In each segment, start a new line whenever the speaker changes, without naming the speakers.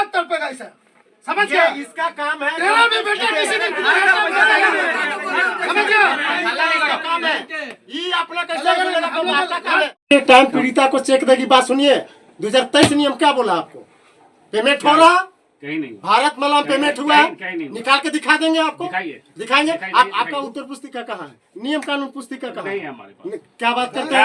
औलाद तड़पेगा इसे, समझ गया?
इसका काम है,
तेरा भी बेटा किसी दिन समझ गया?
इसका काम है, ये अपना कैसे टाइम पीड़िता को चेक देगी। बात सुनिए, 2023 नियम क्या बोला आपको? पेमेंट हो रहा
कहीं नहीं,
भारत माला पेमेंट हुआ है,
कहीं नहीं।
निकाल के दिखा देंगे आपको, दिखाएंगे। आपका उत्तर पुस्तिका कहाँ है? नियम कानून पुस्तिका कहाँ है?
हमारे पास।
क्या बात करते हैं?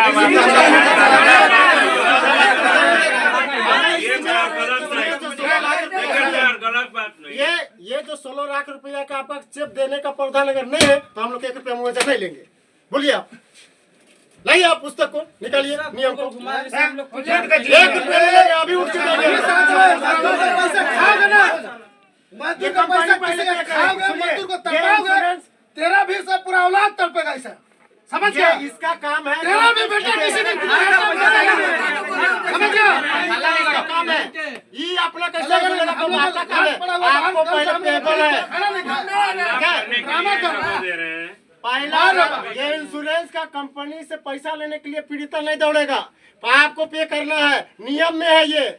ये जो 16 लाख रुपया का आपका चेक देने का प्रावधान अगर नहीं है तो हम लोग 1 रुपया मुआवजा नहीं लेंगे। बोलिए आप, लाइए आप पुस्तक को, निकालिए नियम को। 1 रुपया ले लेंगे, अभी उठ के
तेरा भी सब पूरा औलाद तड़पेगा इसे, समझ गया?
इसका काम है,
तेरा भी बेटा किसी दिन समझ गया?
इसका काम है, ये अपना कैसे आपको पहले पेपर है पहला। ये इंश्योरेंस का कंपनी से पैसा लेने के लिए पीड़िता नहीं दौड़ेगा, आपको पे करना है, नियम में है ये,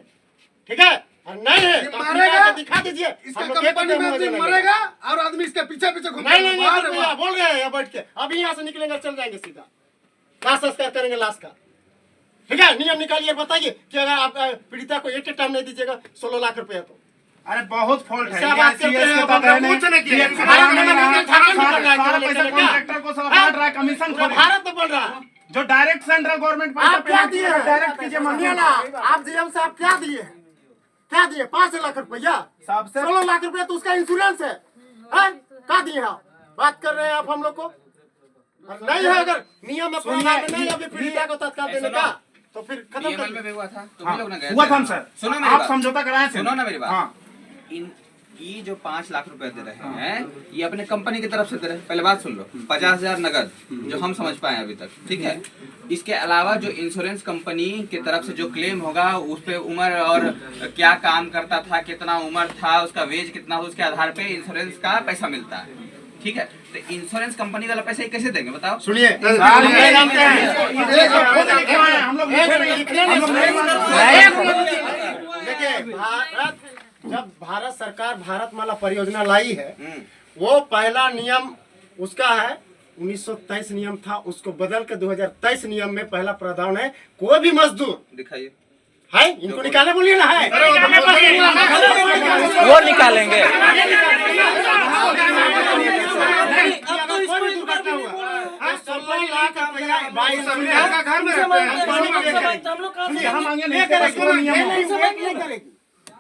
ठीक है? और नहीं है तो
मारेगा,
दिखा दीजिए।
इसका कंपनी में आदमी मरेगा और आदमी इसके पीछे पीछे
नहीं बोल रहे हैं बैठ के, अभी यहाँ से निकलेंगे, चल जाएंगे सीधा लाश संस्कार करेंगे लाश का, ठीक है? नियम निकालिए, बताइए कि अगर आप पीड़िता को एक टाइम नहीं दीजिएगा 16 लाख रुपया तो
अरे बहुत फॉल्ट है,
बात करते हैं,
कमीशन
भारत में बोल रहा है
जो डायरेक्ट सेंट्रल गवर्नमेंट
आप क्या दिए हैं?
डायरेक्ट कीजिए
मानिए ना, आप जीएम साहब क्या दिए हैं? क्या दिए? 5 लाख रुपया, 16 लाख रुपया तो उसका इंश्योरेंस है, क्या दिए आप? बात कर रहे हैं आप हम लोग को? नहीं है, अगर नियम में नहीं अभी पीड़िता को तत्काल देने का तो फिर खत्म कर
हुआ था,
हुआ था सर।
सुनो
आप समझौता कराए थे,
सुनो ना मेरी बात।
हाँ।
ये जो 5 लाख रुपए दे रहे हैं, ये अपने कंपनी की तरफ से दे रहे हैं। पहले बात सुन लो, 50,000 नगद जो हम समझ पाए अभी तक, ठीक है? इसके अलावा जो इंश्योरेंस कंपनी की तरफ से जो क्लेम होगा, उस पे उम्र और क्या काम करता था, कितना उम्र था, उसका वेज कितना, उसके आधार पे इंश्योरेंस का पैसा मिलता है, ठीक है? तो इंश्योरेंस कंपनी वाला पैसा कैसे देंगे बताओ?
सुनिए, जब भारत सरकार भारत माला परियोजना लाई है, वो पहला नियम उसका है 1923 नियम था, उसको बदल के 2023 नियम में पहला प्रावधान है, कोई भी मजदूर
दिखाइए
है, इनको निकाले बोलिए ना, है
वो निकालेंगे।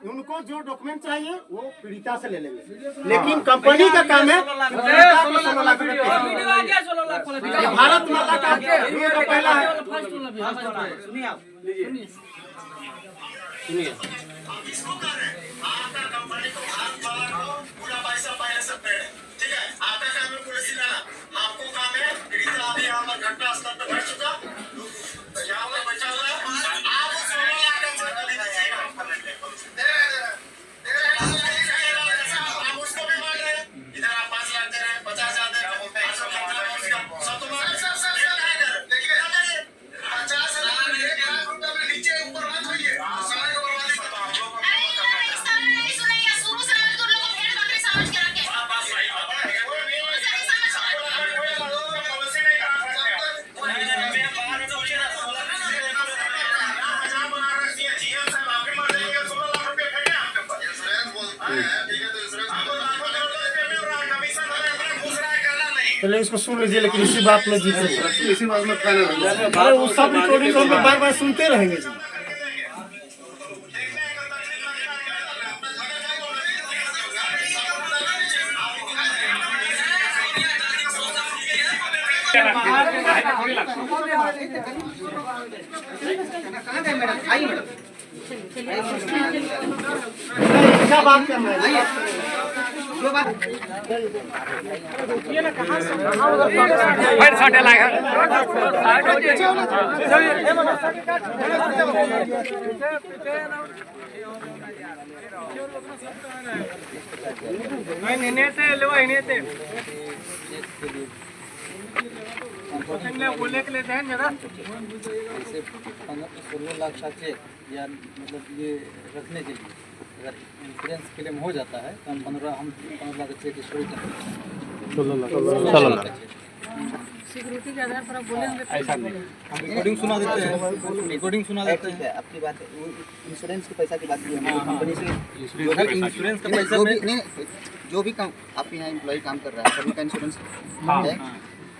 उनको जो डॉक्यूमेंट चाहिए वो पीड़िता से ले लेंगे, लेकिन कंपनी का काम है 16 लाख रुपए। भारत माता का पहला है। सुनिए आपको काम है, पीड़िता अभी यहाँ पर घटना स्थल पर बैठ चुका, बचाव में बचा हुआ है, आप 16 लाख आप उसको भी मार रहे हैं, इधर आप 5 लाख दे रहे हैं, 50,000 दे रहे हैं, 50 लाख रुपए नीचे ऊपर मत होइए, पहले इसको सुन लीजिए, लेकिन इसी बात में जीते, इसी बात में अरे वो सब रिकॉर्डिंग हम लोग बार बार सुनते रहेंगे जी। क्या बात करना है?
बोलने के लिए दें जरा
16 लाख का चेक या मतलब ये रखने के लिए
अगर इंश्योरेंस क्लेम हो जाता है तो हम 15 लाख चेक इशू करेंगे।
16 लाख
सिक्योरिटी के आधार पर आप बोलेंगे तो
ऐसा नहीं।
हम रिकॉर्डिंग सुना देते हैं, रिकॉर्डिंग सुना देते
ठीक
हैं।
है, आपकी बात है, वो इंश्योरेंस के पैसा की बात की हमने कंपनी से।
इंश्योरेंस का पैसा
जो
में
भी नहीं, जो भी काम आपके यहाँ एम्प्लॉय काम कर रहा है सभी का इंश्योरेंस है।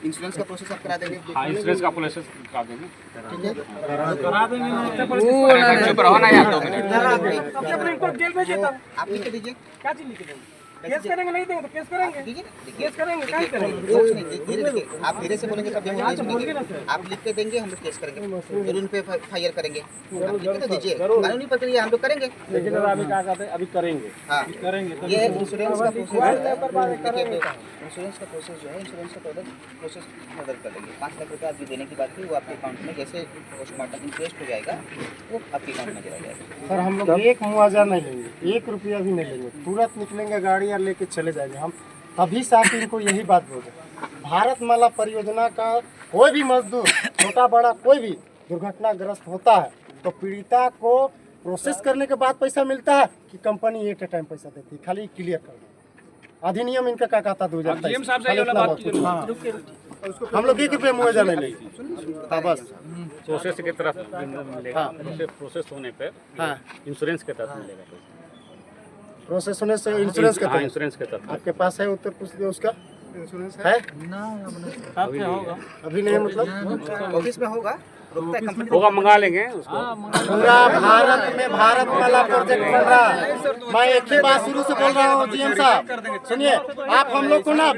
इंश्योरेंस का प्रोसेस आप करा देंगे,
हाँ इंश्योरेंस का प्रोसेस करा देंगे।
ठीक है।
चुप रहो ना यार 2 मिनट।
जेल भेजिए तब
आप लिख के दीजिए,
क्या चीज लिख देंगे? केस करेंगे, नहीं देंगे तो केस करेंगे।
दीजिए ना,
केस करेंगे, क्या
देखिए,
करेंगे?
कुछ नहीं, धीरे धीरे आप धीरे से बोलेंगे तब हम देंगे। आप लिख के देंगे, हम लोग केस करेंगे, फिर उन पे फायर करेंगे। आप लिख के तो दीजिए, कानूनी प्रक्रिया हम लोग करेंगे।
लेकिन अभी क्या कहते हैं, अभी करेंगे।
हाँ,
करेंगे
ये इंश्योरेंस का प्रोसेस है। देखिए, इंश्योरेंस का प्रोसेस जो है, इंश्योरेंस का प्रोसेस मदद कर लेंगे। 5 लाख रुपये आपकी देने की बात थी, वो आपके अकाउंट में जैसे पोस्टमार्टम इंटरेस्ट हो जाएगा वो आपके अकाउंट में चला जाएगा।
सर हम लोग एक मुआवजा नहीं लेंगे, 1 रुपया भी नहीं लेंगे, तुरंत निकलेंगे गाड़ी और लेके चले जाएंगे। हम तभी से आप इनको यही बात बोल रहे हैं। भारतमाला परियोजना का कोई भी मजदूर, छोटा बड़ा कोई भी दुर्घटनाग्रस्त होता है तो पीड़िता को प्रोसेस करने के बाद पैसा मिलता है कि कंपनी एट ए टाइम पैसा देती है। खाली क्लियर कर दो, अधिनियम इनका क्या कहता है 2023। हम लोग 1 रुपया मुआवजा नहीं लेंगे। हाँ बस
प्रोसेस की तरफ मिलेगा।
हाँ।
प्रोसेस होने पे
हाँ,
इंश्योरेंस के तहत मिलेगा।
प्रोसेस होने से इंश्योरेंस का
हाँ इंश्योरेंस के तहत।
आपके पास है उत्तर प्रदेश उसका इंश्योरेंस है? अभी नहीं, मतलब
ऑफिस में होगा, रुकता है कंपनी।
होगा, मंगा लेंगे उसको।
पूरा भारत में भारतमाला प्रोजेक्ट बन रहा है। मैं एक ही बात शुरू से बोल रहा हूँ जीएम साहब, सुनिए आप हम लोग को ना,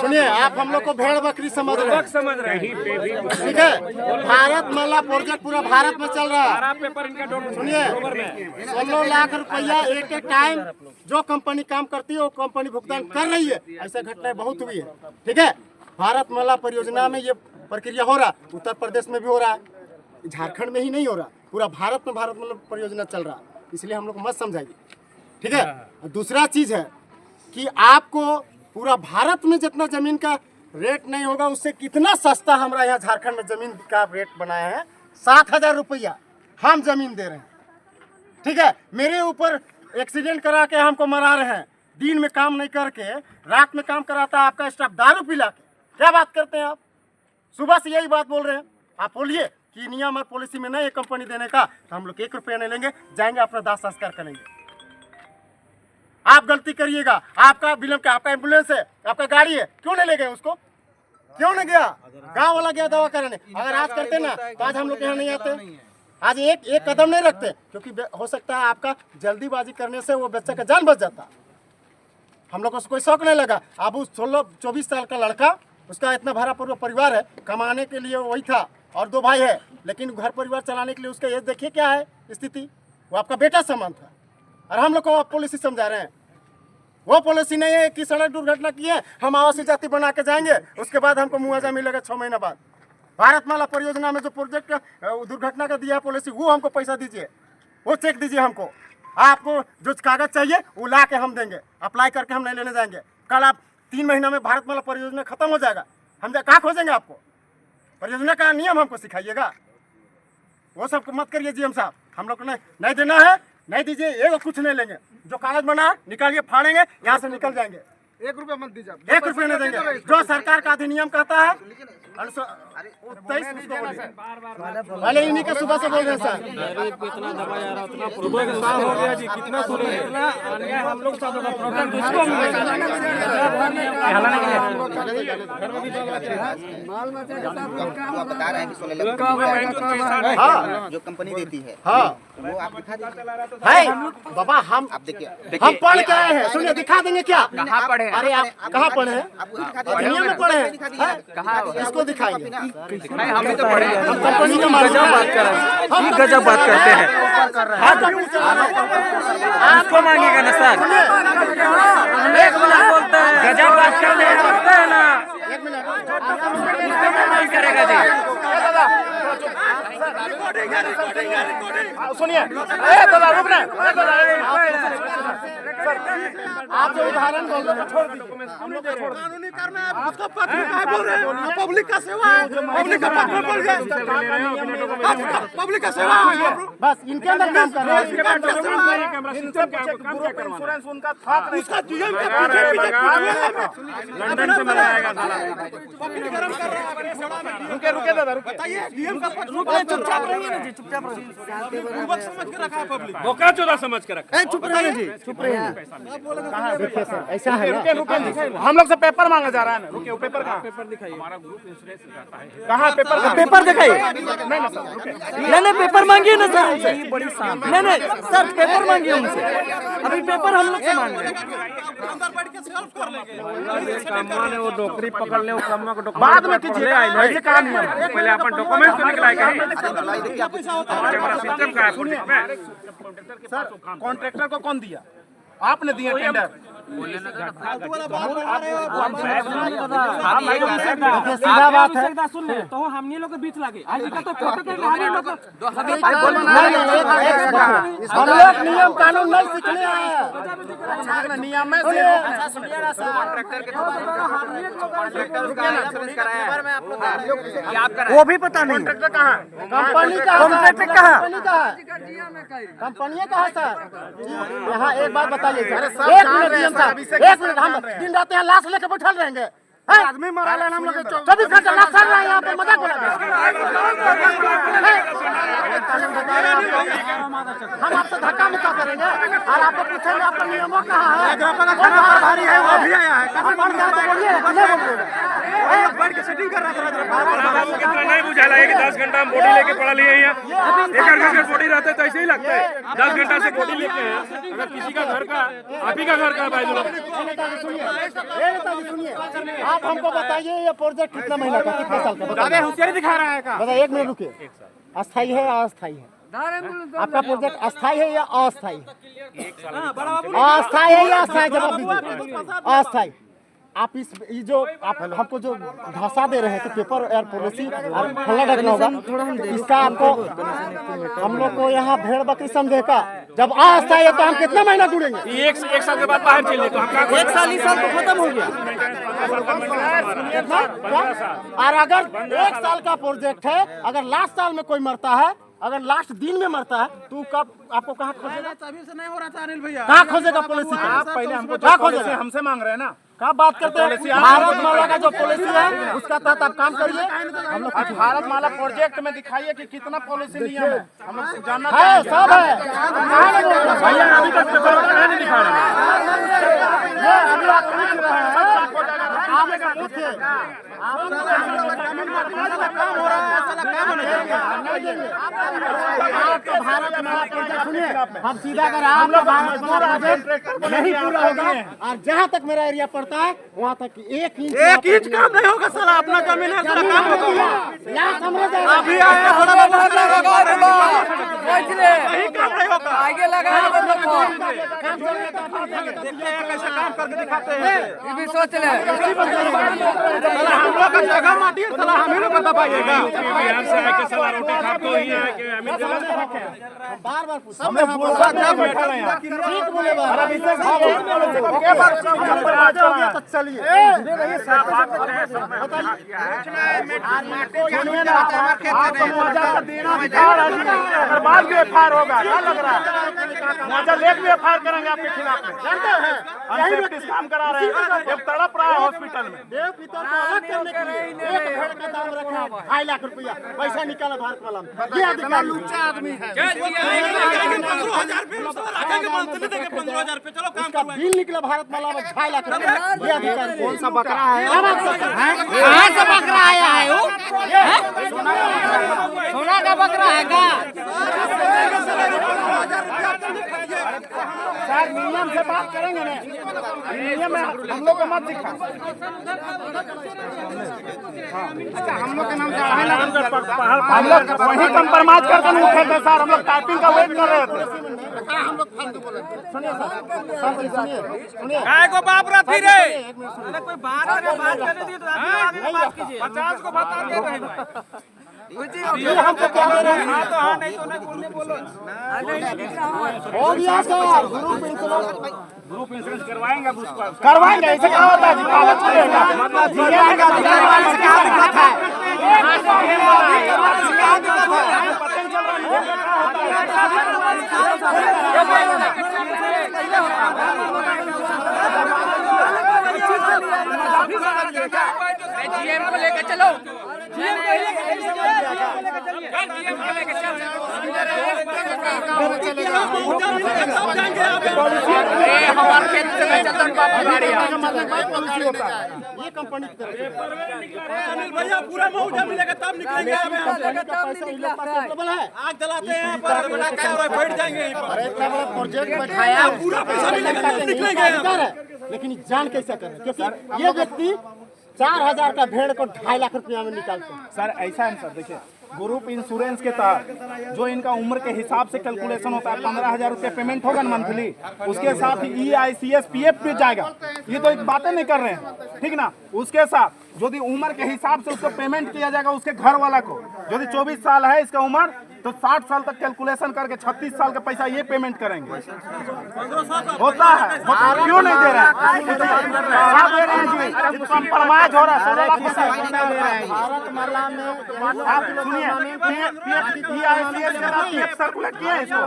सुनिए आप हम लोग को भेड़ बकरी समझ रहे हैं, ठीक है? भारतमाला प्रोजेक्ट पूरा भारत में चल रहा है। सुनिए 16 लाख रुपया एक एक टाइम जो कंपनी काम करती है वो कंपनी भुगतान कर रही है। ऐसा घटनाएं बहुत हुई है, ठीक है? भारतमाला परियोजना में ये प्रक्रिया हो रहा, उत्तर प्रदेश में भी हो रहा है, झारखंड में ही नहीं हो रहा, पूरा भारत में भारतमाला परियोजना चल रहा है। इसलिए हम लोग को मत समझाइए, ठीक है? और दूसरा चीज है कि आपको पूरा भारत में जितना जमीन का रेट नहीं होगा उससे कितना सस्ता हमारा यहाँ झारखंड में जमीन का रेट बनाया है। 7,000 रुपया हम जमीन दे रहे हैं, ठीक है? मेरे ऊपर एक्सीडेंट करा के हमको मरा रहे हैं, दिन में काम नहीं करके रात में काम कराता है आपका स्टाफ दारू पिला के। क्या बात करते हैं आप? सुबह से यही बात बोल रहे हैं। आप बोलिए कि नियम और पॉलिसी में नहीं है कंपनी देने का, तो हम लोग 1 रुपया नहीं लेंगे, जाएंगे अपना दाह संस्कार करेंगे। आप गलती करिएगा, आपका विलंब क्या, आपका एम्बुलेंस है, आपका गाड़ी है, क्यों नहीं ले गए उसको? क्यों नहीं गया? गांव वाला गया दवा कराने। अगर आज करते ना तो आज हम लोग यहाँ नहीं आते, आज एक कदम नहीं रखते, क्योंकि हो सकता है आपका जल्दीबाजी करने से वो बच्चा का जान बच जाता। हम लोग को कोई शौक नहीं लगा। अब उस 16-24 साल का लड़का, उसका इतना भरा पूरा परिवार है, कमाने के लिए वही था और 2 भाई है, लेकिन घर परिवार चलाने के लिए उसका एज देखिए क्या है स्थिति। वो आपका बेटा समान था और हम लोग को आप पॉलिसी समझा रहे हैं। वो पॉलिसी नहीं है कि सड़क दुर्घटना की है हम आवासीय जाति बना के जाएंगे, उसके बाद हमको मुआवजा मिलेगा 6 महीना बाद। भारतमाला परियोजना में जो प्रोजेक्ट दुर्घटना का दिया है पॉलिसी, वो हमको पैसा दीजिए, वो चेक दीजिए हमको। आपको जो कागज चाहिए वो ला के हम देंगे, अप्लाई करके हम नहीं लेने जाएंगे। कल आप 3 महीना में भारतमाला परियोजना खत्म हो जाएगा, हम कहाँ खोजेंगे आपको? परियोजना का नियम हमको सिखाइएगा, वो सब मत करिए जीएम साहब। हम लोग को नहीं देना है, नहीं दीजिए, ये कुछ नहीं लेंगे। जो कागज बना निकालिए, फाड़ेंगे, यहाँ से निकल जाएंगे।
1 रुपया मत दीजिए,
1 रुपये नहीं देंगे। जो सरकार का अधिनियम कहता है 23 उसको बोलिए। पहले इन्हीं के सुबह से बोल रहे हैं सर।
इतना दबाया रहा, उतना हो गया जी, कितना सुने हम लोग सब
आप बता रहे हैं कि 16 लाख
हाँ
जो कंपनी देती है,
हाँ
वो आप दिखा दीजिए।
है बाबा, हम
आप देखिए,
हम पढ़ के आए हैं, सुनिए दिखा देंगे क्या?
कहाँ पढ़े हैं?
अरे आप कहाँ पढ़े हैं?
आप वही दिखा दीजिए।
अधिनियम में पढ़े हैं?
कहाँ?
इसको दिखाइए।
नहीं हम भी तो पढ़े हैं।
हम कंपनी का मालिक हैं। हम
गजब बात करते हैं। आपको मांगेगा ना सर, एक मिनट बोलते हैं, गजब बात करते हैं ना,
एक मिनट
नहीं करेगा जी।
सुनिए, दादा रुक रहे आप जो उदाहरण बोल रहे हैं छोड़ दीजिए, कानूनी करना है, उसका पक्ष में क्या बोल रहे हैं? पब्लिक का सेवा है, पब्लिक का पक्ष में बोल रहे हैं, पब्लिक का सेवा है, बस इनके अंदर काम कर रहे हैं, इंश्योरेंस उनका था, उसका जीएम के पीछे
लंदन से मंगाएगा साला।
रुके दादा रुके, बताइए जीएम का पक्ष में चुपचाप रहिए ना जी, चुपचाप रहिए, समझ के रखा है पब्लिक,
बोका चोदा समझ के रखा।
चुप रहिए जी, चुप रहिए। देखिए सर ऐसा है, रुके हम लोग से पेपर मांगा जा रहा है ना, रुके पेपर कहाँ, पेपर दिखाइए, हमारा ग्रुप इंश्योरेंस दिखाता है, कहाँ पेपर दिखाइए, नहीं पेपर मांगिए ना सर हमसे, नहीं सर पेपर मांगिए हमसे, अभी पेपर हम लोग से मांग रहे हैं,
वो नौकरी पकड़ ले, बाद में कीजिए, ऐसे काम नहीं है, पहले अपन डॉक्यूमेंट तो निकलाए कहीं, हमारा सिस्टम का है।
सर कॉन्ट्रैक्टर को कौन दिया? आपने दिया टेंडर, सीधा बात है,
सुन ले तो हमने लोग के बीच लगे आज का तो
हम लोग नियम कानून नहीं सीखने आए हैं, नियम में से
वो भी पता नहीं
कंपनी का कंपनी कहाँ सर? यहाँ एक बात बताइए सर, एक मिनट डीएम साहब, एक मिनट, हम दिन रात यहाँ लाश लेके बैठल रहेंगे, आदमी मरा लेना हम लोग 24 घंटे लाश चल रहा है यहाँ पे, मजाक हो रहा है। हम आपसे धक्का मुक्का करेंगे और आपको पूछेंगे आपका नियमों कहाँ है,
कितना नहीं बुझाला है कि 10 घंटा हम बॉडी लेके पड़ा लिए यहाँ, एक घर बॉडी रहता है तो ऐसे ही लगता है, 10 घंटा से बॉडी लेके हैं। अगर किसी का घर का, आप ही का घर का भाई लोग,
सुनिए, आप हमको बताइए ये प्रोजेक्ट कितना महीना का, कितना साल का, बताइए,
होशियारी दिखा रहा है का।
बताइए, एक मिनट रुकिए, अस्थायी है या अस्थायी है? आपका प्रोजेक्ट अस्थायी है या अस्थायी है? अस्थायी है या अस्थायी? जवाब दीजिए, अस्थायी। आप ये जो आप हमको जो ढांचा दे रहे हैं कि पेपर एयर पॉलिसी फला रखना होगा, इसका आपको हम लोग को यहाँ भेड़ बकरी समझे का, जब अस्थायी है तो हम कितना महीना जुड़ेंगे?
एक साल के बाद बाहर चले तो हम
एक साल ही साल तो खत्म हो गया।
और अगर 1 साल का प्रोजेक्ट है, अगर लास्ट साल में कोई मरता है, अगर लास्ट दिन में मरता है तो कब आपको कहाँ खोजेगा?
तभी से नहीं हो रहा था अनिल भैया,
कहाँ खोजेगा पॉलिसी?
आप पहले हमको
कहाँ खोजेगा?
हमसे मांग रहे हैं ना,
क्या बात करते हैं? भारत माला का जो पॉलिसी है उसका तहत आप काम करिए। हम लोग
भारत माला प्रोजेक्ट में दिखाइए कि कितना पॉलिसी नियम है, हम लोग जानना
है, सब है।
भैया अभी तक पेपर नहीं दिखा रहे हैं।
अभी आप पूछ रहे हैं, आप पूछिए, भारत माला प्रोजेक्ट सुनिए, हम सीधा कर आप लोग भारत माला प्रोजेक्ट नहीं पूरा होगा, और जहाँ तक मेरा एरिया पड़ता है वहाँ तक 1 इंच काम नहीं होगा। साला अपना जमीन है, साला काम होगा, यहाँ समझ अभी आए काम नहीं होगा, आगे लगा कैसे काम करके दिखाते हैं, ये भी सोच ले। हम लोग का जगह माटी है, साला हम ही लोग बता पाइएगा।
बिहार से आके साला रोटी खाते ही है कि हमें
बार-बार हमने बोला क्या बैठा रहे हैं, ठीक बोले बार अब इससे के बार तो चलिए
अगर बाद में एफआईआर होगा, क्या लग रहा है मुआवजा लेके भी एफआईआर करेंगे आपके खिलाफ में, जानते हैं यही नोटिस काम करा रहे हैं, एक तड़प रहा है हॉस्पिटल में,
देव पितर को अलग करने के लिए एक भेड़ का दाम रखा है 2.5 लाख रुपया, पैसा निकाला भारत वाला में, ये अधिकार लुच्चा आदमी है।
15,000 पे चलो काम
इसका बिल निकला भारत माला में 2.5 लाख रुपया, ये अधिकार कौन सा बकरा है?
कहाँ से बकरा आया है वो? सोना का बकरा है क्या?
सर नियम से बात करेंगे ना, नियम में हम लोग को मत दिखा। अच्छा हम लोग के नाम से हम लोग वही कंप्रोमाइज करके नहीं उठे थे सर, हम लोग टाइपिंग का वेट कर रहे थे। हम लोग फालतू बोले, सुनिए सर, सुनिए
काय को बाप रथी रे,
कोई बात करने दिए तो
50 को बता के रहे।
ये हमको क्या दे रहे हैं? हो गया सर,
ग्रुप इंश्योरेंस करवाएंगे करवाएंगे, ऐसे क्या होता है जी? कागज चलेगा क्या दिक्कत
जीएम को लेकर चलो, जीएम को लेकर हमारे खेत से चलता
ये कंपनी की तरफ से
भैया पूरा मुआवजा मिलेगा तब निकलेंगे।
आग जलाते हैं बैठ जाएंगे। अरे इतना बड़ा प्रोजेक्ट बैठाया, पूरा पैसा निकलेंगे, लेकिन जान कैसे करें? क्योंकि ये व्यक्ति 4000 का भेड़ को 2.5 लाख रुपया में निकालते हैं।
सर ऐसा है सर, देखिए ग्रुप इंश्योरेंस के तहत जो इनका उम्र के हिसाब से कैलकुलेशन होता है, 15,000 रुपये पेमेंट होगा मंथली, उसके साथ ही EICS PF भी जाएगा। ये तो एक बातें नहीं कर रहे हैं, ठीक ना? उसके साथ यदि उम्र के हिसाब से उसको पेमेंट किया जाएगा, उसके घर वाला को यदि 24 साल है इसका उम्र, तो 60 साल तक कैलकुलेशन करके 36 साल का पैसा ये पेमेंट करेंगे। होता है, क्यों नहीं दे रहे हैं? क्या दे रहे हैं जी? कंप्रोमाइज हो रहा है। 16 लाख
भारत माला में
आप सुनिए, EICS के साथ PF सर्कुलेट किए हैं इसको,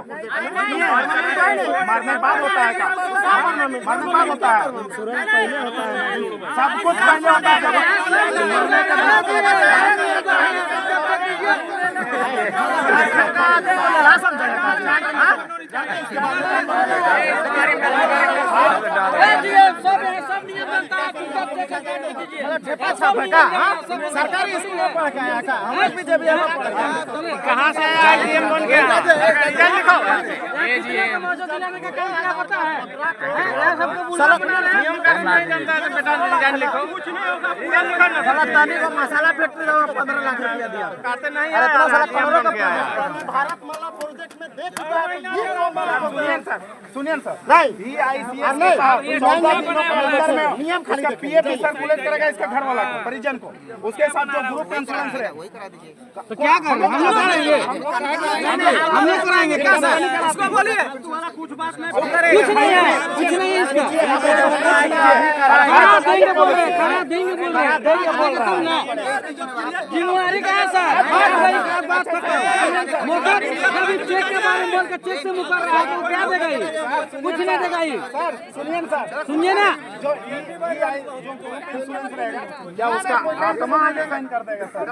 मरने बाद होता है क्या? मरने बाद होता है, सब कुछ पहले होता है।
सरकारी स्कूल में पढ़ के आया था, हमें भी जब यहाँ
कहाँ से आया DM बन गया? लिखो
मौजूद दिलाने का काम क्या पता है?
नियम का नहीं जानता है तो बेटा डिजाइन लिखो, कुछ नहीं होगा। डिजाइन लिखो ना।
साला तानी को मसाला फैक्ट्री में 15 लाख रुपया दिया।
कहते नहीं
अरे इतना साला करोड़ों का
है।
भारत माला प्रोजेक्ट में देख चुका है।
सुनिए सर,
नहीं
EICS
नियम खाली
PF सर्कुलेट करेगा इसके घर वाला को, परिजन को, उसके साथ जो ग्रुप इंश्योरेंस है।
तो क्या करें? हम लोग कराएंगे, हम लोग कराएंगे क्या सर? इसको बोलिए, कुछ नहीं है, कुछ नहीं है इसका। करा देंगे बोल रहे, करा देंगे बोल रहे, जिम्मेवारी का है सर। बात करते हैं, मौका कभी चेक के बारे में बोल के चेक से मुकर रहा है, तो क्या देगा ये? कुछ नहीं देगा ये। सुनिए ना,
जो ग्रुप इंश्योरेंस रहेगा, क्या उसका आत्मा आगे साइन कर देगा सर?